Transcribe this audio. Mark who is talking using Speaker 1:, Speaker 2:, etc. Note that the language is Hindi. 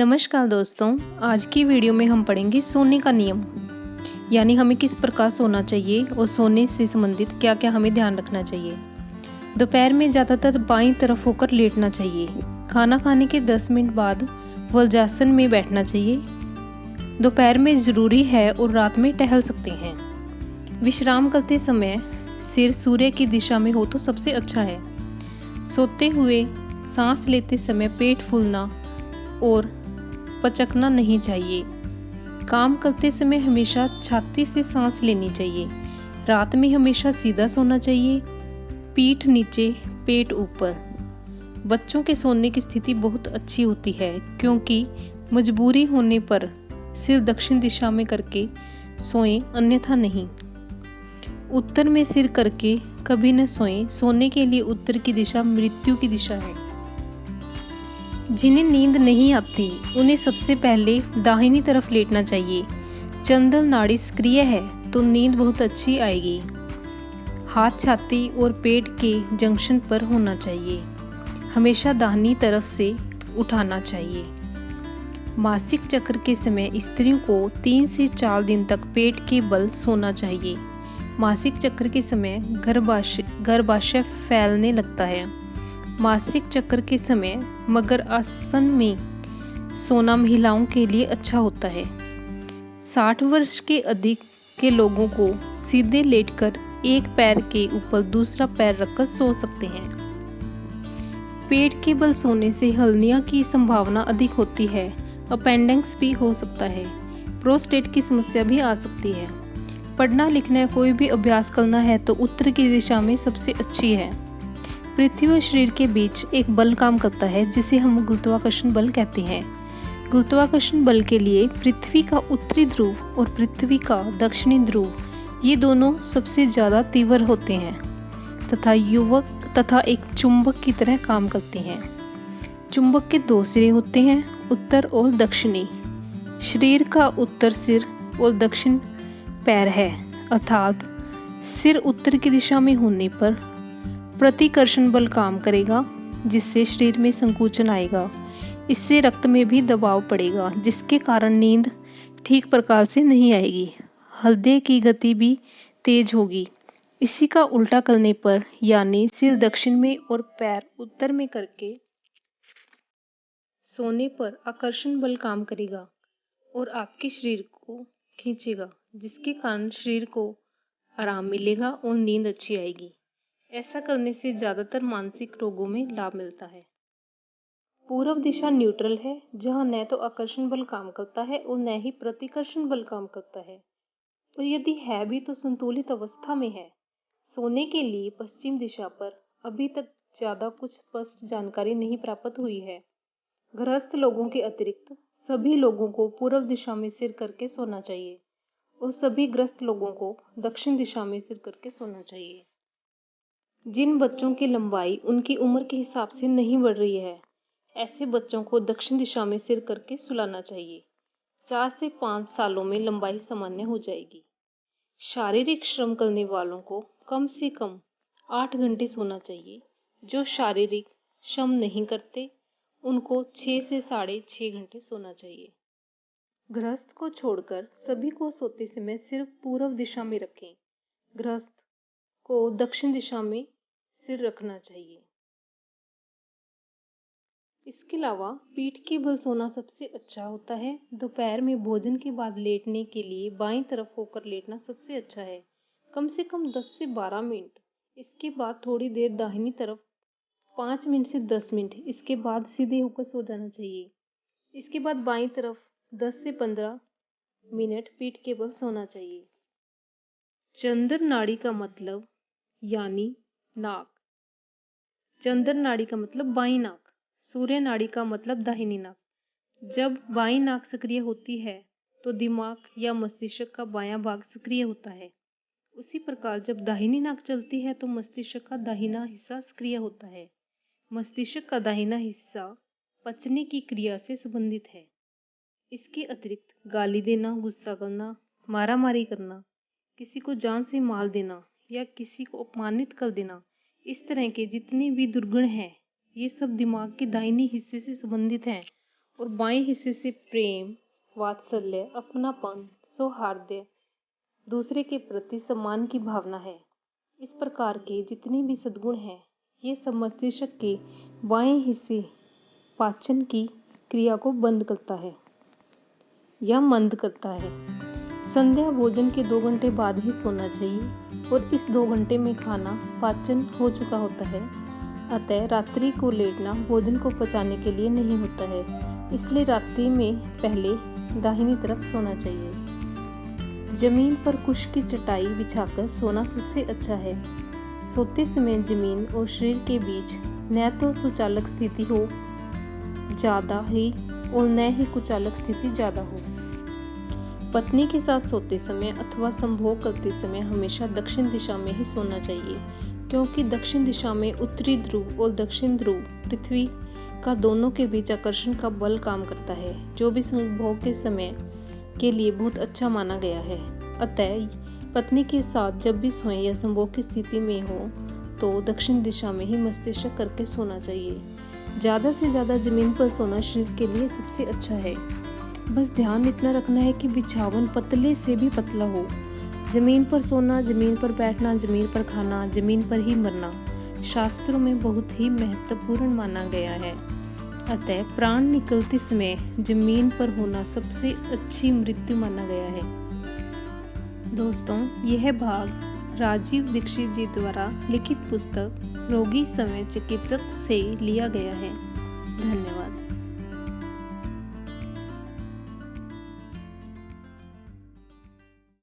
Speaker 1: नमस्कार दोस्तों, आज की वीडियो में हम पढ़ेंगे सोने का नियम, यानी हमें किस प्रकार सोना चाहिए और सोने से संबंधित क्या क्या हमें ध्यान रखना चाहिए। दोपहर में ज़्यादातर बाईं तरफ होकर लेटना चाहिए। खाना खाने के 10 मिनट बाद वज्रासन में बैठना चाहिए। दोपहर में ज़रूरी है और रात में टहल सकते हैं। विश्राम करते समय सिर सूर्य की दिशा में हो तो सबसे अच्छा है। सोते हुए सांस लेते समय पेट फूलना और पचकना नहीं चाहिए। काम करते समय हमेशा छाती से सांस लेनी चाहिए। रात में हमेशा सीधा सोना चाहिए, पीठ नीचे पेट ऊपर। बच्चों के सोने की स्थिति बहुत अच्छी होती है, क्योंकि मजबूरी होने पर सिर दक्षिण दिशा में करके सोएं, अन्यथा नहीं। उत्तर में सिर करके कभी न सोएं। सोने के लिए उत्तर की दिशा मृत्यु की दिशा है। जिन्हें नींद नहीं आती उन्हें सबसे पहले दाहिनी तरफ लेटना चाहिए। चंद्र नाड़ी सक्रिय है तो नींद बहुत अच्छी आएगी। हाथ छाती और पेट के जंक्शन पर होना चाहिए। हमेशा दाहिनी तरफ से उठाना चाहिए। मासिक चक्र के समय स्त्रियों को 3 से 4 दिन तक पेट के बल सोना चाहिए। मासिक चक्र के समय गर्भाशय फैलने लगता है। मासिक चक्र के समय मगर आसन में सोना महिलाओं के लिए अच्छा होता है। 60 वर्ष के अधिक के लोगों को सीधे लेटकर एक पैर के ऊपर दूसरा पैर रखकर सो सकते हैं। पेट के बल सोने से हर्निया की संभावना अधिक होती है। अपेंडिक्स भी हो सकता है। प्रोस्टेट की समस्या भी आ सकती है। पढ़ना लिखना या कोई भी अभ्यास करना है तो उत्तर की दिशा में सबसे अच्छी है। पृथ्वी और शरीर के बीच एक बल काम करता है जिसे हम गुरुत्वाकर्षण बल कहते हैं। गुरुत्वाकर्षण बल के लिए पृथ्वी का उत्तरी ध्रुव और पृथ्वी का दक्षिणी ध्रुव, ये दोनों सबसे ज़्यादा तीव्र होते हैं तथा एक चुंबक की तरह काम करते हैं। चुंबक के 2 सिरे होते हैं, उत्तर और दक्षिणी। शरीर का उत्तर सिर और दक्षिण पैर है, अर्थात सिर उत्तर की दिशा में होने पर प्रतिकर्षण बल काम करेगा, जिससे शरीर में संकुचन आएगा। इससे रक्त में भी दबाव पड़ेगा, जिसके कारण नींद ठीक प्रकार से नहीं आएगी। हृदय की गति भी तेज होगी। इसी का उल्टा करने पर, यानी सिर दक्षिण में और पैर उत्तर में करके सोने पर आकर्षण बल काम करेगा और आपके शरीर को खींचेगा, जिसके कारण शरीर को आराम मिलेगा और नींद अच्छी आएगी। ऐसा करने से ज़्यादातर मानसिक रोगों में लाभ मिलता है। पूर्व दिशा न्यूट्रल है, जहाँ न तो आकर्षण बल काम करता है और न ही प्रतिकर्षण बल काम करता है, और यदि है भी तो संतुलित अवस्था में है। सोने के लिए पश्चिम दिशा पर अभी तक ज़्यादा कुछ स्पष्ट जानकारी नहीं प्राप्त हुई है। गृहस्थ लोगों के अतिरिक्त सभी लोगों को पूर्व दिशा में सिर करके सोना चाहिए और सभी ग्रस्त लोगों को दक्षिण दिशा में सिर करके सोना चाहिए। जिन बच्चों की लंबाई उनकी उम्र के हिसाब से नहीं बढ़ रही है, ऐसे बच्चों को दक्षिण दिशा में सिर करके सुलाना चाहिए। 4 से 5 सालों में लंबाई सामान्य हो जाएगी। शारीरिक श्रम करने वालों को कम से कम 8 घंटे सोना चाहिए। जो शारीरिक श्रम नहीं करते उनको 6 से 6.5 घंटे सोना चाहिए। गृहस्थ को छोड़कर सभी को सोते समय सिर्फ पूर्व दिशा में रखें। गृहस्थ को दक्षिण दिशा में सिर रखना चाहिए। इसके अलावा पीठ के बल सोना सबसे अच्छा होता है। दोपहर में भोजन के बाद लेटने के लिए बाईं तरफ होकर लेटना सबसे अच्छा है, कम से कम 10 से 12 मिनट। इसके बाद थोड़ी देर दाहिनी तरफ 5 मिनट से 10 मिनट। इसके बाद सीधे होकर सो जाना चाहिए। इसके बाद बाईं तरफ 10 से 15 मिनट पीठ के बल सोना चाहिए। चंद्र नाड़ी का मतलब यानी नाक। चंद्र नाड़ी का मतलब बाईं नाक। सूर्य नाड़ी का मतलब दाहिनी नाक। जब बाईं नाक सक्रिय होती है तो दिमाग या मस्तिष्क का बायां भाग सक्रिय होता है। उसी प्रकार जब दाहिनी नाक चलती है तो मस्तिष्क का दाहिना हिस्सा सक्रिय होता है। मस्तिष्क का दाहिना हिस्सा पचने की क्रिया से संबंधित है। इसके अतिरिक्त गाली देना, गुस्सा करना, मारामारी करना, किसी को जान से मार देना या किसी को अपमानित कर देना, इस तरह के जितने भी दुर्गुण हैं, ये सब दिमाग के दाहिने हिस्से से संबंधित हैं और बाएं हिस्से से प्रेम, वात्सल्य, अपनापन, सौहार्द, दूसरे के प्रति सम्मान की भावना है। इस प्रकार के जितने भी सद्गुण हैं, ये सब मस्तिष्क के बाएं हिस्से पाचन की क्रिया को बंद करता है या मंद करता है। संध्या भोजन के 2 घंटे बाद ही सोना चाहिए और इस 2 घंटे में खाना पाचन हो चुका होता है। अतः रात्रि को लेटना भोजन को पचाने के लिए नहीं होता है, इसलिए रात्रि में पहले दाहिनी तरफ सोना चाहिए। जमीन पर कुश की चटाई बिछाकर सोना सबसे अच्छा है। सोते समय जमीन और शरीर के बीच न तो सुचालक स्थिति हो ज़्यादा ही और न ही कुचालक स्थिति ज़्यादा हो। पत्नी के साथ सोते समय अथवा संभोग करते समय हमेशा दक्षिण दिशा में ही सोना चाहिए, क्योंकि दक्षिण दिशा में उत्तरी ध्रुव और दक्षिण ध्रुव पृथ्वी का दोनों के बीच आकर्षण का बल काम करता है, जो भी संभोग के समय के लिए बहुत अच्छा माना गया है। अतः पत्नी के साथ जब भी सोएं या संभोग की स्थिति में हो तो दक्षिण दिशा में ही मस्तिष्क करके सोना चाहिए। ज़्यादा से ज़्यादा ज़मीन पर सोना शरीर के लिए सबसे अच्छा है। बस ध्यान इतना रखना है कि बिछावन पतले से भी पतला हो। ज़मीन पर सोना, ज़मीन पर बैठना, ज़मीन पर खाना, ज़मीन पर ही मरना शास्त्रों में बहुत ही महत्वपूर्ण माना गया है। अतः प्राण निकलते समय ज़मीन पर होना सबसे अच्छी मृत्यु माना गया है। दोस्तों, यह भाग राजीव दीक्षित जी द्वारा लिखित पुस्तक रोगी समय चिकित्सक से लिया गया है। धन्यवाद।